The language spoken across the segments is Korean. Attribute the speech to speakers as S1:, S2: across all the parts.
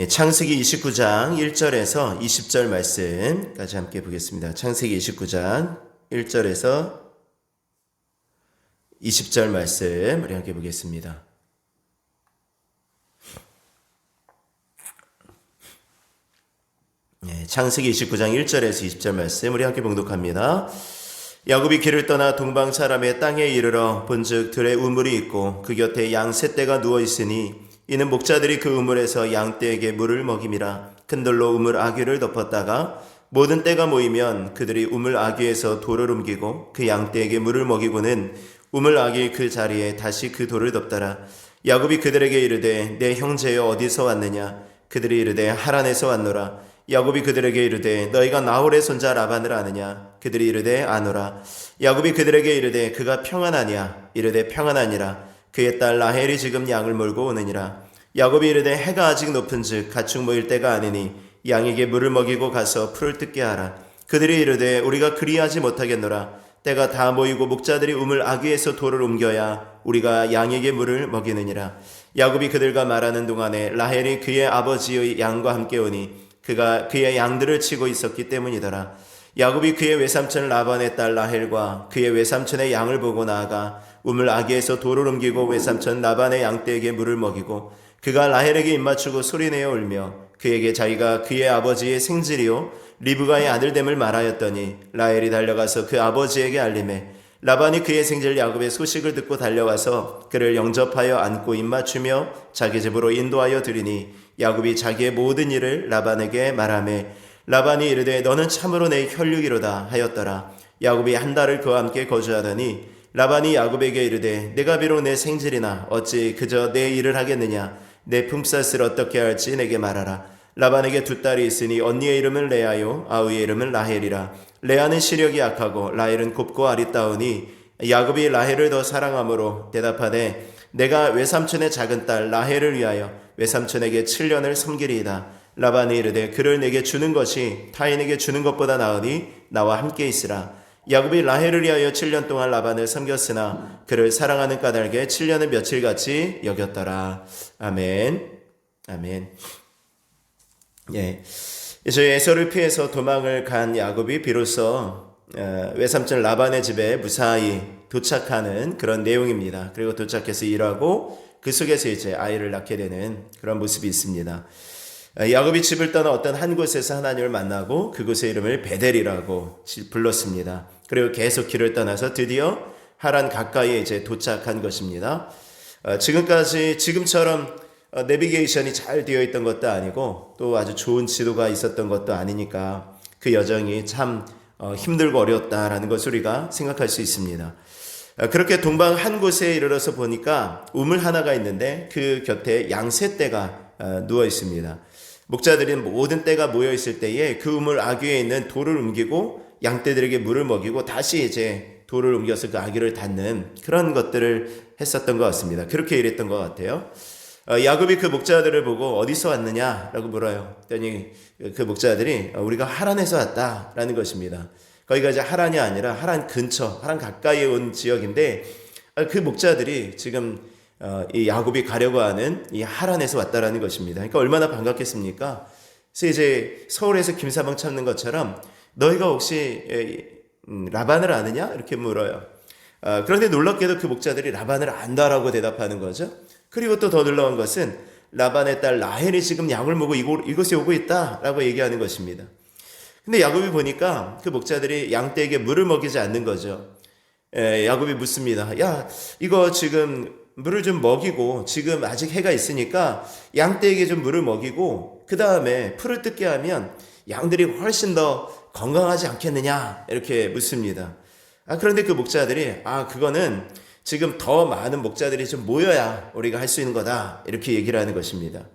S1: 창세기 29장 1절에서 20절 말씀까지 함께 보겠습니다. 창세기 29장 1절에서 20절 말씀 우리 함께 보겠습니다. 창세기 29장 1절에서 20절 말씀 우리 함께 봉독합니다. 야곱이 길을 떠나 동방 사람의 땅에 이르러 본즉 들에 우물이 있고 그 곁에 양 세 떼가 누워 있으니 이는 목자들이 그 우물에서 양 떼에게 물을 먹임이라. 큰 돌로 우물 아귀를 덮었다가 모든 떼가 모이면 그들이 우물 아귀에서 돌을 옮기고 그 양 떼에게 물을 먹이고는 우물 아귀 그 자리에 다시 그 돌을 덮더라. 야곱이 그들에게 이르되 내 형제여 어디서 왔느냐? 그들이 이르되 하란에서 왔노라. 야곱이 그들에게 이르되 너희가 나홀의 손자 라반을 아느냐? 그들이 이르되 아노라. 야곱이 그들에게 이르되 그가 평안하냐? 이르되 평안하니라. 그의 딸 라헬이 지금 양을 몰고 오느니라. 야곱이 이르되 해가 아직 높은즉 가축 모일 때가 아니니 양에게 물을 먹이고 가서 풀을 뜯게 하라. 그들이 이르되 우리가 그리하지 못하겠노라. 때가 다 모이고 목자들이 우물 아귀에서 돌을 옮겨야 우리가 양에게 물을 먹이느니라. 야곱이 그들과 말하는 동안에 라헬이 그의 아버지의 양과 함께 오니 그가 그의 양들을 치고 있었기 때문이더라. 야곱이 그의 외삼촌 라반의 딸 라헬과 그의 외삼촌의 양을 보고 나아가 우물 아귀에서 돌을 옮기고 외삼촌 라반의 양떼에게 물을 먹이고 그가 라헬에게 입맞추고 소리내어 울며 그에게 자기가 그의 아버지의 생질이요 리브가의 아들됨을 말하였더니 라헬이 달려가서 그 아버지에게 알리매 라반이 그의 생질 야곱의 소식을 듣고 달려와서 그를 영접하여 안고 입맞추며 자기 집으로 인도하여 드리니 야곱이 자기의 모든 일을 라반에게 말하매 라반이 이르되 너는 참으로 내 혈육이로다 하였더라. 야곱이 한 달을 그와 함께 거주하더니 라반이 야곱에게 이르되 내가 비록 내 생질이나 어찌 그저 내 일을 하겠느냐? 내 품삯을 어떻게 할지 내게 말하라. 라반에게 두 딸이 있으니 언니의 이름은 레아요 아우의 이름은 라헬이라. 레아는 시력이 약하고 라헬은 곱고 아리따우니 야곱이 라헬을 더 사랑하므로 대답하되 내가 외삼촌의 작은 딸 라헬을 위하여 외삼촌에게 7년을 섬기리이다. 라반이 이르되 그를 내게 주는 것이 타인에게 주는 것보다 나으니 나와 함께 있으라. 야곱이 라헬을 위하여 7년 동안 라반을 섬겼으나 그를 사랑하는 까닭에 7년을 며칠같이 여겼더라. 아멘. 아멘. 저희 에서를 피해서 도망을 간 야곱이 비로소 외삼촌 라반의 집에 무사히 도착하는 그런 내용입니다. 그리고 도착해서 일하고 그 속에서 이제 아이를 낳게 되는 그런 모습이 있습니다. 야곱이 집을 떠나 어떤 한 곳에서 하나님을 만나고 그곳의 이름을 베델이라고 불렀습니다. 그리고 계속 길을 떠나서 드디어 하란 가까이에 이제 도착한 것입니다. 지금처럼 내비게이션이 잘 되어 있던 것도 아니고 또 아주 좋은 지도가 있었던 것도 아니니까 그 여정이 참 힘들고 어려웠다라는 것을 우리가 생각할 수 있습니다. 그렇게 동방 한 곳에 이르러서 보니까 우물 하나가 있는데 그 곁에 양 세 떼가 누워 있습니다. 목자들이 모든 떼가 모여 있을 때에 그 우물 아귀에 있는 돌을 옮기고 양떼들에게 물을 먹이고 다시 이제 돌을 옮겨서 그 아귀를 닫는 그런 것들을 했었던 것 같습니다. 그렇게 일했던 것 같아요. 야곱이 그 목자들을 보고 어디서 왔느냐라고 물어요. 그랬더니 그 목자들이 우리가 하란에서 왔다라는 것입니다. 거기가 이제 하란이 아니라 하란 근처, 하란 가까이에 온 지역인데 그 목자들이 지금 이 야곱이 가려고 하는 이 하란에서 왔다라는 것입니다. 그러니까 얼마나 반갑겠습니까? 그래서 이제 서울에서 김사방 찾는 것처럼 너희가 혹시 라반을 아느냐? 이렇게 물어요. 그런데 놀랍게도 그 목자들이 라반을 안다라고 대답하는 거죠. 그리고 또 더 놀라운 것은 라반의 딸 라헬이 지금 양을 먹고 이곳에 오고 있다라고 얘기하는 것입니다. 근데 야곱이 보니까 그 목자들이 양떼에게 물을 먹이지 않는 거죠. 야곱이 묻습니다. 야, 이거 지금 물을 좀 먹이고 지금 아직 해가 있으니까 양떼에게 좀 물을 먹이고 그 다음에 풀을 뜯게 하면 양들이 훨씬 더 건강하지 않겠느냐 이렇게 묻습니다. 그런데 그 목자들이 그거는 지금 더 많은 목자들이 좀 모여야 우리가 할 수 있는 거다 이렇게 얘기를 하는 것입니다.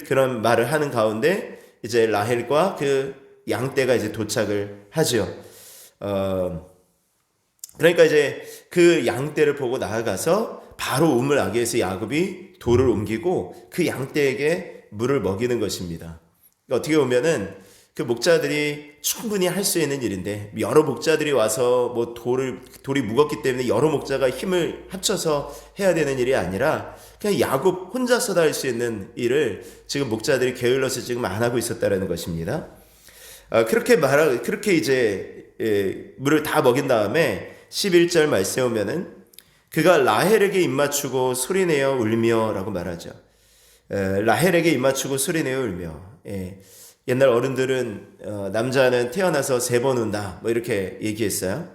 S1: 그런 말을 하는 가운데 이제 라헬과 그 양떼가 이제 도착을 하죠. 그러니까 이제 그 양떼를 보고 나아가서 바로 우물 아귀에서 야곱이 돌을 옮기고 그 양떼에게 물을 먹이는 것입니다. 그러니까 어떻게 보면은 그 목자들이 충분히 할 수 있는 일인데 여러 목자들이 와서 뭐 돌이 무겁기 때문에 여러 목자가 힘을 합쳐서 해야 되는 일이 아니라 그냥 야곱 혼자서도 할 수 있는 일을 지금 목자들이 게을러서 지금 안 하고 있었다라는 것입니다. 그렇게 이제 물을 다 먹인 다음에 11절 말씀에 오면은 그가 라헬에게 입맞추고 소리내어 울며라고 말하죠. 라헬에게 입맞추고 소리내어 울며. 옛날 어른들은 남자는 태어나서 3번 운다 뭐 이렇게 얘기했어요.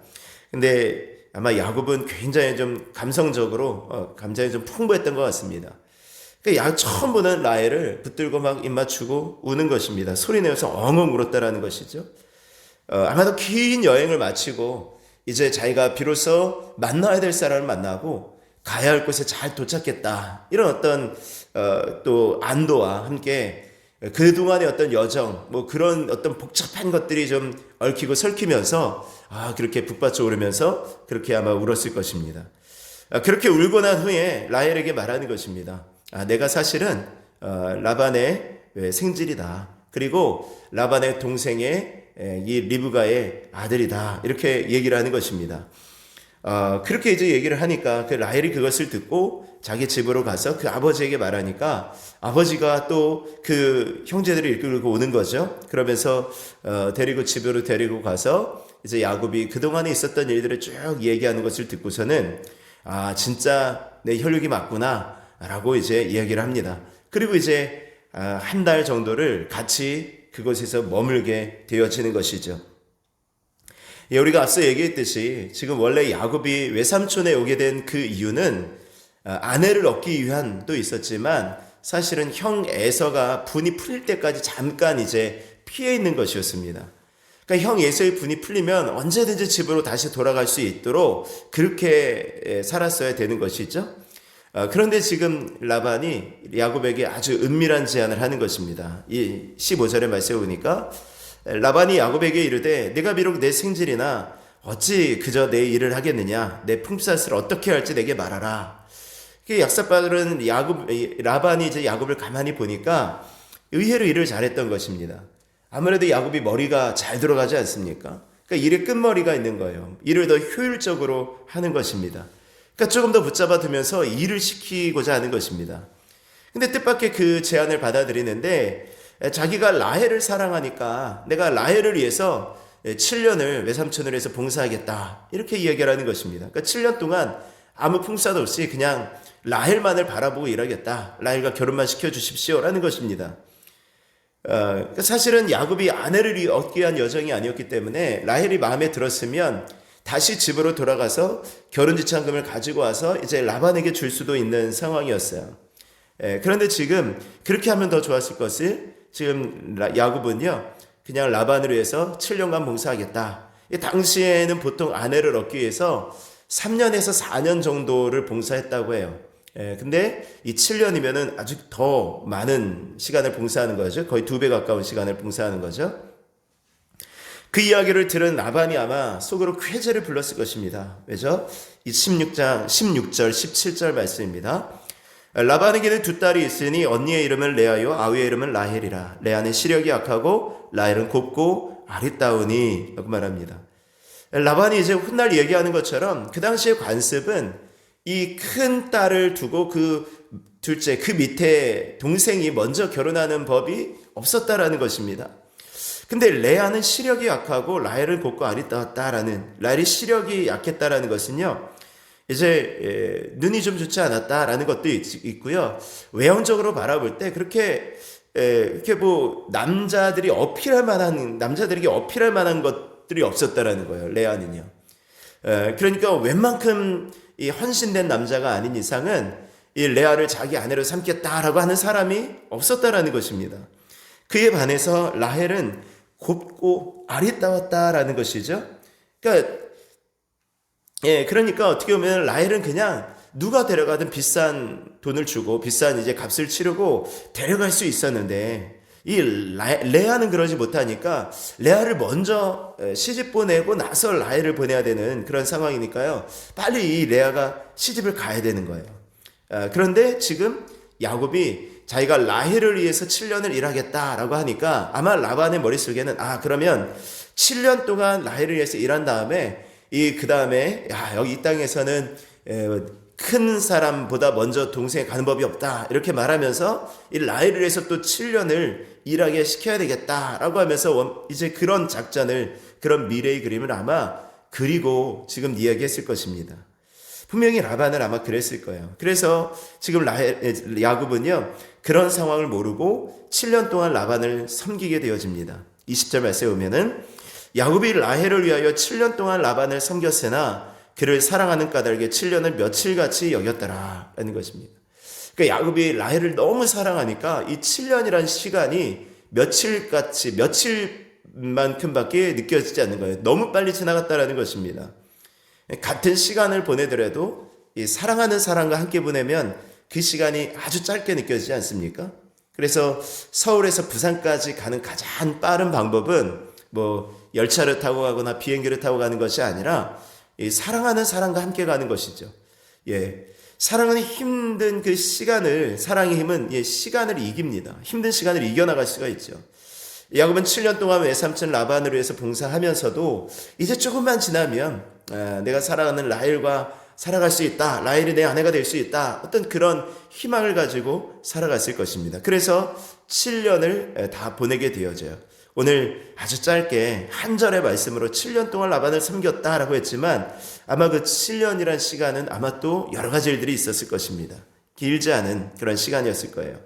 S1: 근데 아마 야곱은 굉장히 좀 감성적으로 감정이 좀 풍부했던 것 같습니다. 그러니까 처음 보는 라헬을 붙들고 막 입맞추고 우는 것입니다. 소리내어서 엉엉 울었다라는 것이죠. 아마도 긴 여행을 마치고 이제 자기가 비로소 만나야 될 사람을 만나고 가야 할 곳에 잘 도착했다, 이런 어떤 또 안도와 함께 그동안의 어떤 여정, 뭐 그런 어떤 복잡한 것들이 좀 얽히고 설키면서 그렇게 북받쳐 오르면서 그렇게 아마 울었을 것입니다. 그렇게 울고 난 후에 라헬에게 말하는 것입니다. 내가 사실은 라반의 생질이다. 그리고 라반의 동생의 이 리브가의 아들이다. 이렇게 얘기를 하는 것입니다. 그렇게 이제 얘기를 하니까 그 라헬이 그것을 듣고 자기 집으로 가서 그 아버지에게 말하니까 아버지가 또 그 형제들을 이끌고 오는 거죠. 그러면서 집으로 데리고 가서 이제 야곱이 그동안에 있었던 일들을 쭉 얘기하는 것을 듣고서는 진짜 내 혈육이 맞구나 라고 이제 이야기를 합니다. 그리고 이제 한 달 정도를 같이 그곳에서 머물게 되어지는 것이죠. 우리가 앞서 얘기했듯이 지금 원래 야곱이 외삼촌에 오게 된 그 이유는 아내를 얻기 위한 또 있었지만 사실은 형 에서가 분이 풀릴 때까지 잠깐 이제 피해 있는 것이었습니다. 그러니까 형 에서의 분이 풀리면 언제든지 집으로 다시 돌아갈 수 있도록 그렇게 살았어야 되는 것이죠. 그런데 지금 라반이 야곱에게 아주 은밀한 제안을 하는 것입니다. 이 15절의 말씀에 보니까 라반이 야곱에게 이르되 내가 비록 내 생질이나 어찌 그저 내 일을 하겠느냐, 내 품삯을 어떻게 할지 내게 말하라. 약사빠들은 라반이 이제 야곱을 가만히 보니까 의외로 일을 잘했던 것입니다. 아무래도 야곱이 머리가 잘 들어가지 않습니까? 그러니까 일에 끝머리가 있는 거예요. 일을 더 효율적으로 하는 것입니다. 그러니까 조금 더 붙잡아 두면서 일을 시키고자 하는 것입니다. 근데 뜻밖의 그 제안을 받아들이는데 자기가 라헬을 사랑하니까 내가 라헬을 위해서 7년을 외삼촌을 해서 봉사하겠다, 이렇게 이야기를 하는 것입니다. 그러니까 7년 동안 아무 품삯 없이 그냥 라헬만을 바라보고 일하겠다, 라헬과 결혼만 시켜주십시오 라는 것입니다. 그러니까 사실은 야곱이 아내를 얻기 위한 여정이 아니었기 때문에 라헬이 마음에 들었으면 다시 집으로 돌아가서 결혼지참금을 가지고 와서 이제 라반에게 줄 수도 있는 상황이었어요. 그런데 지금 그렇게 하면 더 좋았을 것을 지금 야곱은요 그냥 라반을 위해서 7년간 봉사하겠다. 당시에는 보통 아내를 얻기 위해서 3년에서 4년 정도를 봉사했다고 해요. 근데 이 7년이면은 아주 더 많은 시간을 봉사하는 거죠. 거의 2배 가까운 시간을 봉사하는 거죠. 그 이야기를 들은 라반이 아마 속으로 쾌재를 불렀을 것입니다. 왜죠? 이 16절, 17절 말씀입니다. 라반에게는 2딸이 있으니 언니의 이름은 레아요 아우의 이름은 라헬이라. 레아는 시력이 약하고 라헬은 곱고 아리따우니 라고 말합니다. 라반이 이제 훗날 얘기하는 것처럼 그 당시의 관습은 이 큰 딸을 두고 그 둘째, 그 밑에 동생이 먼저 결혼하는 법이 없었다라는 것입니다. 근데 레아는 시력이 약하고 라헬은 곱고 아리따웠다라는, 라헬이 시력이 약했다라는 것은요 이제 눈이 좀 좋지 않았다라는 것도 있고요. 외형적으로 바라볼 때 그렇게 이렇게 뭐 남자들에게 어필할 만한 것들이 없었다라는 거예요. 레아는요. 그러니까 웬만큼 이 헌신된 남자가 아닌 이상은 이 레아를 자기 아내로 삼겠다라고 하는 사람이 없었다라는 것입니다. 그에 반해서 라헬은 곱고 아리따웠다라는 것이죠. 그러니까 어떻게 보면 라헬은 그냥 누가 데려가든 비싼 돈을 주고 비싼 이제 값을 치르고 데려갈 수 있었는데 이 레아는 그러지 못하니까 레아를 먼저 시집 보내고 나서 라헬을 보내야 되는 그런 상황이니까요. 빨리 이 레아가 시집을 가야 되는 거예요. 그런데 지금 야곱이 자기가 라헬을 위해서 7년을 일하겠다라고 하니까 아마 라반의 머릿속에는 그러면 7년 동안 라헬을 위해서 일한 다음에 그 다음에 여기 이 땅에서는 큰 사람보다 먼저 동생이 가는 법이 없다 이렇게 말하면서 이 라헬을 위해서 또 7년을 일하게 시켜야 되겠다라고 하면서 이제 그런 작전을, 그런 미래의 그림을 아마 그리고 지금 이야기했을 것입니다. 분명히 라반은 아마 그랬을 거예요. 그래서 지금 야곱은요 그런 상황을 모르고 7년 동안 라반을 섬기게 되어집니다. 20절 말씀에 보면은 야곱이 라헬을 위하여 7년 동안 라반을 섬겼으나 그를 사랑하는 까닭에 7년을 며칠같이 여겼더라 라는 것입니다. 그러니까 야곱이 라헬을 너무 사랑하니까 이 7년이라는 시간이 며칠만큼밖에 느껴지지 않는 거예요. 너무 빨리 지나갔다라는 것입니다. 같은 시간을 보내더라도 이 사랑하는 사람과 함께 보내면 그 시간이 아주 짧게 느껴지지 않습니까? 그래서 서울에서 부산까지 가는 가장 빠른 방법은 열차를 타고 가거나 비행기를 타고 가는 것이 아니라 이 사랑하는 사람과 함께 가는 것이죠. 사랑은 힘든 그 시간을, 사랑의 힘은 시간을 이깁니다. 힘든 시간을 이겨나갈 수가 있죠. 야곱은 7년 동안 외삼촌 라반을 위해서 봉사하면서도 이제 조금만 지나면 내가 사랑하는 라헬과 살아갈 수 있다, 라헬이 내 아내가 될 수 있다, 어떤 그런 희망을 가지고 살아갔을 것입니다. 그래서 7년을 다 보내게 되어져요. 오늘 아주 짧게 한 절의 말씀으로 7년 동안 라반을 섬겼다라고 했지만 아마 그 7년이란 시간은 아마 또 여러 가지 일들이 있었을 것입니다. 길지 않은 그런 시간이었을 거예요.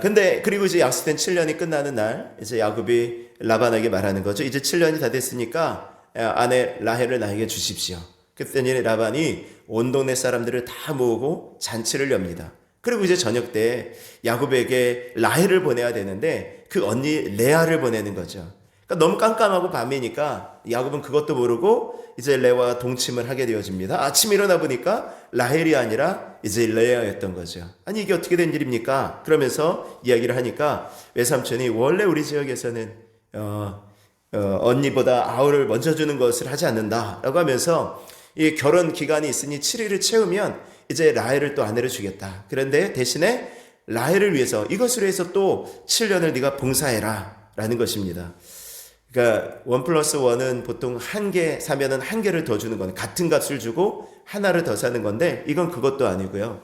S1: 근데 그리고 이제 약속된 7년이 끝나는 날 이제 야곱이 라반에게 말하는 거죠. 이제 7년이 다 됐으니까 아내 라헬을 나에게 주십시오. 그랬더니 라반이 온 동네 사람들을 다 모으고 잔치를 엽니다. 그리고 이제 저녁 때 야곱에게 라헬을 보내야 되는데 그 언니 레아를 보내는 거죠. 그러니까 너무 깜깜하고 밤이니까 야곱은 그것도 모르고 이제 레아와 동침을 하게 되어집니다. 아침에 일어나 보니까 라헬이 아니라 이제 레아였던 거죠. 아니 이게 어떻게 된 일입니까? 그러면서 이야기를 하니까 외삼촌이 원래 우리 지역에서는 언니보다 아우를 먼저 주는 것을 하지 않는다라고 하면서 이 결혼 기간이 있으니 7일을 채우면 이제 라헬을 또 아내를 주겠다. 그런데 대신에 라헬을 위해서 이것을 위해서 또 7년을 네가 봉사해라 라는 것입니다. 그러니까 1+1은 보통 한 개 사면은 한 개를 더 주는 건 같은 값을 주고 하나를 더 사는 건데 이건 그것도 아니고요.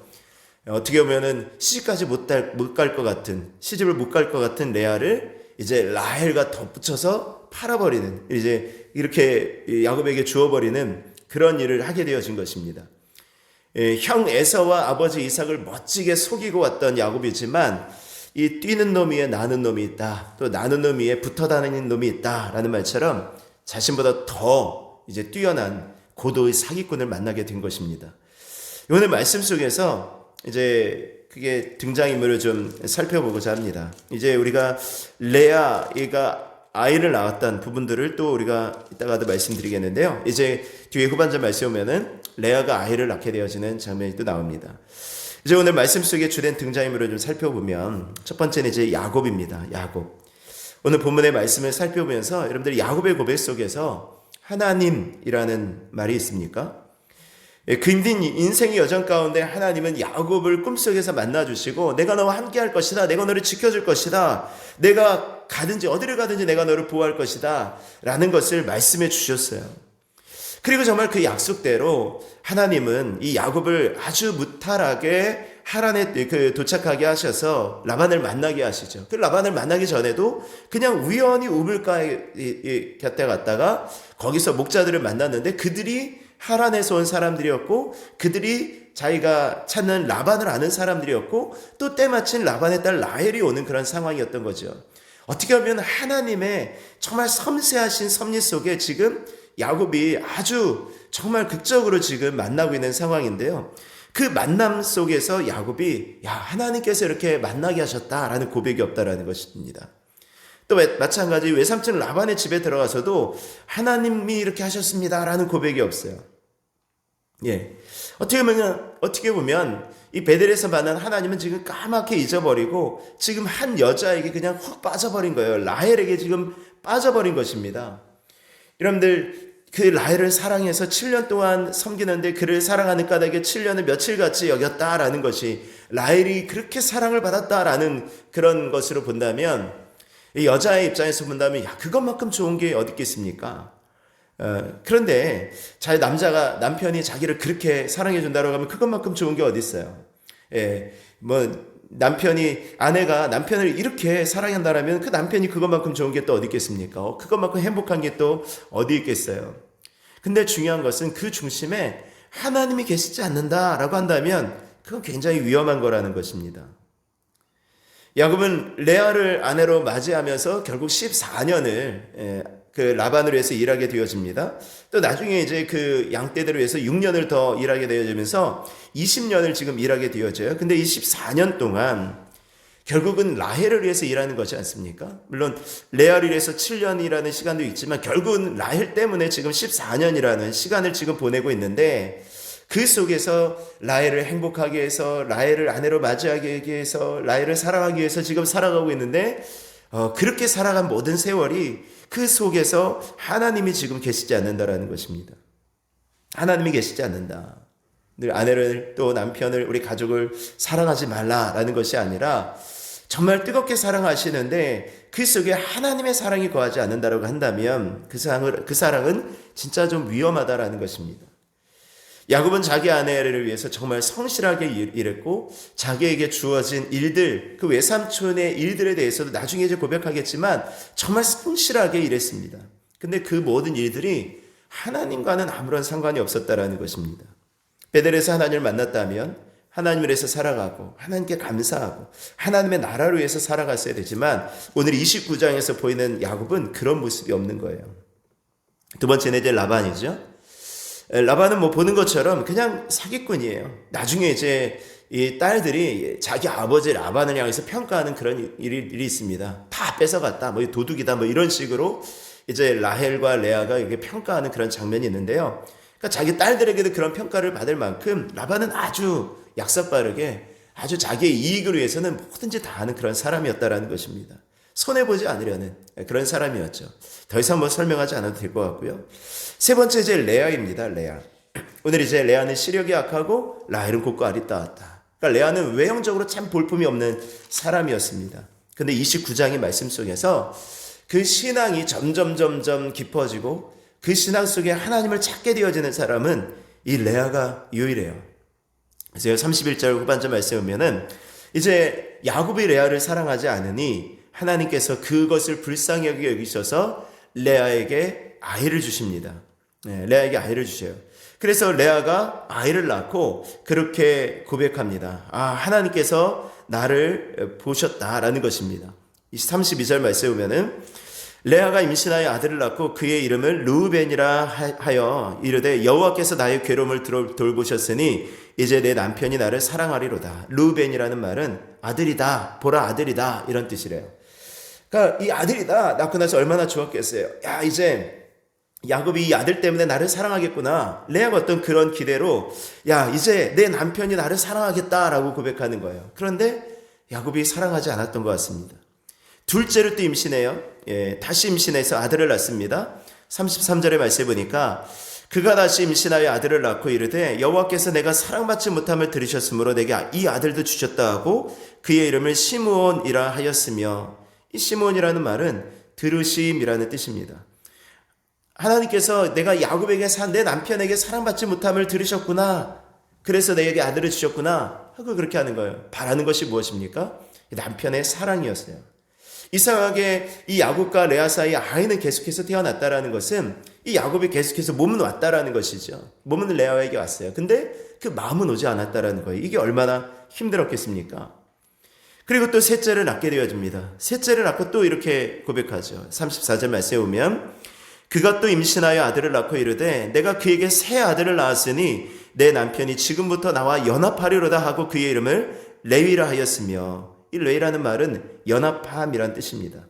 S1: 어떻게 보면은 시집을 못 갈 것 같은 레아를 이제 라헬과 덧붙여서 팔아버리는, 이제 이렇게 야곱에게 주어버리는 그런 일을 하게 되어진 것입니다. 형 에서와 아버지 이삭을 멋지게 속이고 왔던 야곱이지만 이 뛰는 놈 위에 나는 놈이 있다, 또 나는 놈 위에 붙어 다니는 놈이 있다라는 말처럼 자신보다 더 이제 뛰어난 고도의 사기꾼을 만나게 된 것입니다. 오늘 말씀 속에서 이제 그게 등장인물을 좀 살펴보고자 합니다. 이제 우리가 레아가 아이를 낳았던 부분들을 또 우리가 이따가도 말씀드리겠는데요. 이제 뒤에 후반절 말씀 오면은 레아가 아이를 낳게 되어지는 장면이 또 나옵니다. 이제 오늘 말씀 속에 주된 등장인물을 좀 살펴보면 첫 번째는 이제 야곱입니다. 야곱. 오늘 본문의 말씀을 살펴보면서 여러분들 야곱의 고백 속에서 하나님이라는 말이 있습니까? 그 힘든 인생의 여정 가운데 하나님은 야곱을 꿈속에서 만나주시고 내가 너와 함께 할 것이다, 내가 너를 지켜줄 것이다, 내가 가든지 어디를 가든지 내가 너를 보호할 것이다 라는 것을 말씀해 주셨어요. 그리고 정말 그 약속대로 하나님은 이 야곱을 아주 무탈하게 하란에 도착하게 하셔서 라반을 만나게 하시죠. 그 라반을 만나기 전에도 그냥 우연히 우물가에 곁에 갔다가 거기서 목자들을 만났는데 그들이 하란에서 온 사람들이었고 그들이 자기가 찾는 라반을 아는 사람들이었고 또 때마침 라반의 딸 라헬이 오는 그런 상황이었던 거죠. 어떻게 보면 하나님의 정말 섬세하신 섭리 속에 지금 야곱이 아주 정말 극적으로 지금 만나고 있는 상황인데요. 그 만남 속에서 야곱이 하나님께서 이렇게 만나게 하셨다라는 고백이 없다라는 것입니다. 또 마찬가지 외삼촌 라반의 집에 들어가서도 하나님이 이렇게 하셨습니다라는 고백이 없어요. 어떻게 보면 이 베델에서 만난 하나님은 지금 까맣게 잊어버리고 지금 한 여자에게 그냥 훅 빠져버린 거예요. 라헬에게 지금 빠져버린 것입니다. 여러분들 그 라헬을 사랑해서 7년 동안 섬기는데 그를 사랑하는 까닭에 7년을 며칠같이 여겼다라는 것이 라헬이 그렇게 사랑을 받았다라는 그런 것으로 본다면, 이 여자의 입장에서 본다면 그것만큼 좋은 게 어디 있겠습니까? 그런데 남편이 자기를 그렇게 사랑해 준다고 하면 그것만큼 좋은 게 어디 있어요? 아내가 남편을 이렇게 사랑한다라면 그 남편이 그것만큼 좋은 게 또 어디 있겠습니까? 그것만큼 행복한 게 또 어디 있겠어요? 근데 중요한 것은 그 중심에 하나님이 계시지 않는다라고 한다면 그건 굉장히 위험한 거라는 것입니다. 야곱은 레아를 아내로 맞이하면서 결국 14년을 그 라반으로 해서 일하게 되어집니다. 또 나중에 이제 그 양떼들을 위해서 6년을 더 일하게 되어지면서 20년을 지금 일하게 되어져요. 근데 이 14년 동안 결국은 라헬을 위해서 일하는 것이 않습니까? 물론 레아를 위해서 7년이라는 시간도 있지만 결국은 라헬 때문에 지금 14년이라는 시간을 지금 보내고 있는데, 그 속에서 라헬을 행복하게 해서 라헬을 아내로 맞이하게 해서 라헬을 사랑하기 위해서 지금 살아가고 있는데, 그렇게 살아간 모든 세월이 그 속에서 하나님이 지금 계시지 않는다라는 것입니다. 하나님이 계시지 않는다. 늘 아내를 또 남편을 우리 가족을 사랑하지 말라라는 것이 아니라 정말 뜨겁게 사랑하시는데 그 속에 하나님의 사랑이 거하지 않는다라고 한다면 그 사랑은 진짜 좀 위험하다라는 것입니다. 야곱은 자기 아내를 위해서 정말 성실하게 일했고 자기에게 주어진 일들, 그 외삼촌의 일들에 대해서도 나중에 이제 고백하겠지만 정말 성실하게 일했습니다. 근데 그 모든 일들이 하나님과는 아무런 상관이 없었다라는 것입니다. 베델에서 하나님을 만났다면 하나님을 위해서 살아가고 하나님께 감사하고 하나님의 나라를 위해서 살아갔어야 되지만 오늘 29장에서 보이는 야곱은 그런 모습이 없는 거예요. 두 번째는 이제 라반이죠. 라반은 보는 것처럼 그냥 사기꾼이에요. 나중에 이제 이 딸들이 자기 아버지 라반을 향해서 평가하는 그런 일이 있습니다. 다 뺏어갔다, 도둑이다, 이런 식으로 이제 라헬과 레아가 이렇게 평가하는 그런 장면이 있는데요. 그러니까 자기 딸들에게도 그런 평가를 받을 만큼 라반은 아주 약삭빠르게 아주 자기의 이익을 위해서는 뭐든지 다 하는 그런 사람이었다라는 것입니다. 손해보지 않으려는 그런 사람이었죠. 더 이상 설명하지 않아도 될 것 같고요. 세 번째 이제 레아입니다. 레아. 오늘 이제 레아는 시력이 약하고 라헬은 곱고 아리따웠다. 그러니까 레아는 외형적으로 참 볼품이 없는 사람이었습니다. 근데 29장의 말씀 속에서 그 신앙이 점점 깊어지고 그 신앙 속에 하나님을 찾게 되어지는 사람은 이 레아가 유일해요. 그래서 31절 후반절 말씀에 보면은 이제 야곱이 레아를 사랑하지 않으니 하나님께서 그것을 불쌍히 여기셔서 레아에게 아이를 주십니다. 레아에게 아이를 주셔요. 그래서 레아가 아이를 낳고 그렇게 고백합니다. 하나님께서 나를 보셨다라는 것입니다. 32절 말씀에 보면은 레아가 임신하여 아들을 낳고 그의 이름을 르우벤이라 하여 이르되 여호와께서 나의 괴로움을 돌보셨으니 이제 내 남편이 나를 사랑하리로다. 르우벤이라는 말은 아들이다, 보라 아들이다, 이런 뜻이래요. 그러니까 이 아들이다 낳고 나서 얼마나 좋았겠어요. 이제 야곱이 이 아들 때문에 나를 사랑하겠구나. 레아가 어떤 그런 기대로 이제 내 남편이 나를 사랑하겠다라고 고백하는 거예요. 그런데 야곱이 사랑하지 않았던 것 같습니다. 둘째로 또 임신해요. 다시 임신해서 아들을 낳습니다. 33절의 말씀에 보니까 그가 다시 임신하여 아들을 낳고 이르되 여호와께서 내가 사랑받지 못함을 들으셨으므로 내게 이 아들도 주셨다 하고 그의 이름을 시므온이라 하였으며, 이 시므온이라는 말은 들으심이라는 뜻입니다. 하나님께서 내가 야곱에게 내 남편에게 사랑받지 못함을 들으셨구나, 그래서 내게 아들을 주셨구나 하고 그렇게 하는 거예요. 바라는 것이 무엇입니까? 남편의 사랑이었어요. 이상하게 이 야곱과 레아 사이에 아이는 계속해서 태어났다라는 것은 이 야곱이 계속해서 몸은 왔다라는 것이죠. 몸은 레아에게 왔어요. 근데 그 마음은 오지 않았다라는 거예요. 이게 얼마나 힘들었겠습니까? 그리고 또 셋째를 낳게 되어집니다. 셋째를 낳고 또 이렇게 고백하죠. 34절 말씀에 보면 그가 또 임신하여 아들을 낳고 이르되 내가 그에게 새 아들을 낳았으니 내 남편이 지금부터 나와 연합하리로다 하고 그의 이름을 레위라 하였으며, 이 레위라는 말은 연합함이란 뜻입니다.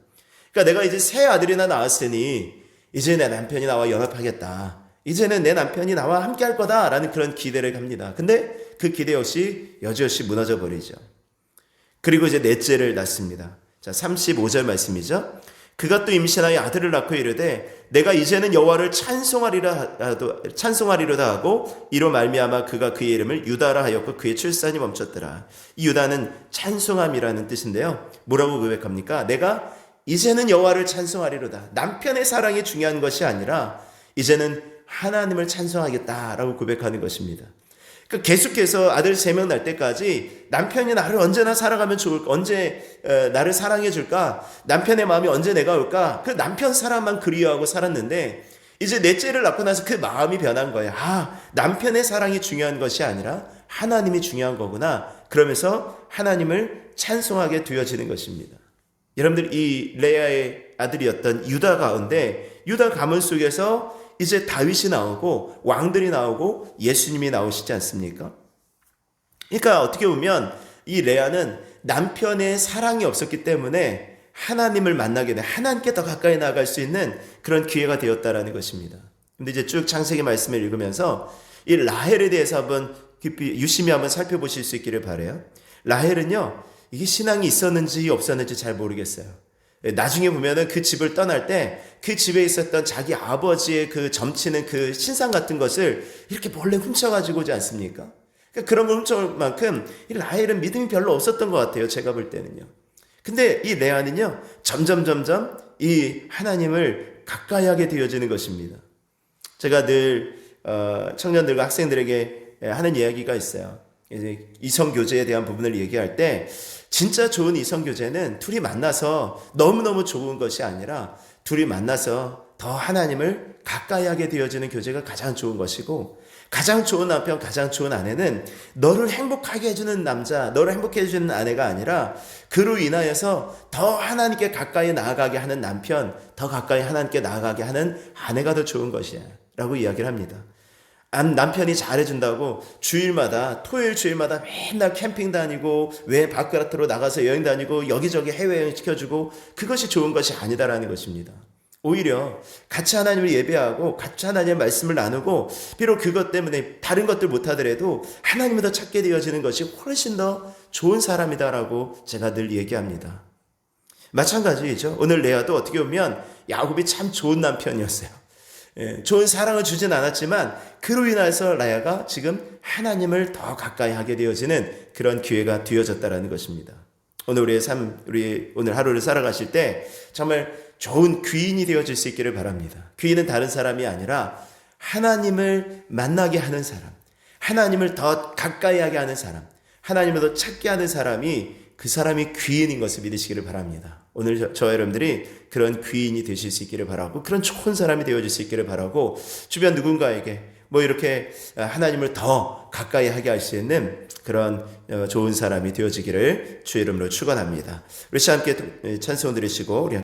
S1: 그러니까 내가 이제 새 아들이나 낳았으니 이제 내 남편이 나와 연합하겠다, 이제는 내 남편이 나와 함께 할 거다라는 그런 기대를 합니다. 근데 그 기대 역시 여지없이 무너져 버리죠. 그리고 이제 넷째를 낳습니다. 자, 35절 말씀이죠. 그가 또 임신하여 아들을 낳고 이르되 내가 이제는 여호와를 찬송하리로다 하고 이로 말미암아 그가 그의 이름을 유다라 하였고 그의 출산이 멈췄더라. 이 유다는 찬송함이라는 뜻인데요. 뭐라고 고백합니까? 내가 이제는 여호와를 찬송하리로다. 남편의 사랑이 중요한 것이 아니라 이제는 하나님을 찬송하겠다라고 고백하는 것입니다. 그러니까 계속해서 아들 3명 날 때까지 남편이 나를 언제나 사랑하면 좋을까? 언제 나를 사랑해 줄까? 남편의 마음이 언제 내가 올까? 그 남편 사랑만 그리워하고 살았는데 이제 넷째를 낳고 나서 그 마음이 변한 거예요. 아, 남편의 사랑이 중요한 것이 아니라 하나님이 중요한 거구나. 그러면서 하나님을 찬송하게 되어지는 것입니다. 여러분들, 이 레아의 아들이었던 유다 가운데 유다 가문 속에서 이제 다윗이 나오고 왕들이 나오고 예수님이 나오시지 않습니까? 그러니까 어떻게 보면 이 레아는 남편의 사랑이 없었기 때문에 하나님을 만나게 돼 하나님께 더 가까이 나아갈 수 있는 그런 기회가 되었다라는 것입니다. 근데 이제 쭉 창세기 말씀을 읽으면서 이 라헬에 대해서 한번 깊이 유심히 한번 살펴보실 수 있기를 바라요. 라헬은요, 이게 신앙이 있었는지 없었는지 잘 모르겠어요. 나중에 보면은 그 집을 떠날 때 그 집에 있었던 자기 아버지의 그 점치는 그 신상 같은 것을 이렇게 몰래 훔쳐가지고 오지 않습니까? 그러니까 그런 걸 훔쳐올 만큼 이 라헬은 믿음이 별로 없었던 것 같아요. 제가 볼 때는요. 근데 이 레아는요, 점점 이 하나님을 가까이 하게 되어지는 것입니다. 제가 늘 청년들과 학생들에게 하는 이야기가 있어요. 이제 이성교제에 대한 부분을 얘기할 때 진짜 좋은 이성교제는 둘이 만나서 너무너무 좋은 것이 아니라 둘이 만나서 더 하나님을 가까이 하게 되어지는 교제가 가장 좋은 것이고, 가장 좋은 남편, 가장 좋은 아내는 너를 행복하게 해주는 남자, 너를 행복해 해주는 아내가 아니라 그로 인하여서 더 하나님께 가까이 나아가게 하는 남편, 더 가까이 하나님께 나아가게 하는 아내가 더 좋은 것이야 라고 이야기를 합니다. 남편이 잘해준다고 토요일 주일마다 맨날 캠핑 다니고 외 바깥으로 나가서 여행 다니고 여기저기 해외여행 시켜주고 그것이 좋은 것이 아니다라는 것입니다. 오히려 같이 하나님을 예배하고 같이 하나님의 말씀을 나누고 비록 그것 때문에 다른 것들 못하더라도 하나님을 더 찾게 되어지는 것이 훨씬 더 좋은 사람이다라고 제가 늘 얘기합니다. 마찬가지죠. 오늘 레아도 어떻게 보면 야곱이 참 좋은 남편이었어요. 좋은 사랑을 주진 않았지만 그로 인해서 라야가 지금 하나님을 더 가까이 하게 되어지는 그런 기회가 되어졌다는 것입니다. 오늘 우리의 우리 오늘 하루를 살아가실 때 정말 좋은 귀인이 되어질 수 있기를 바랍니다. 귀인은 다른 사람이 아니라 하나님을 만나게 하는 사람, 하나님을 더 가까이 하게 하는 사람, 하나님을 더 찾게 하는 사람이 그 사람이 귀인인 것을 믿으시기를 바랍니다. 오늘 저와 여러분들이 그런 귀인이 되실 수 있기를 바라고 그런 좋은 사람이 되어질 수 있기를 바라고 주변 누군가에게 이렇게 하나님을 더 가까이 하게 할 수 있는 그런 좋은 사람이 되어지기를 주의 이름으로 축원합니다. 우리 함께 찬송 드리시고 우리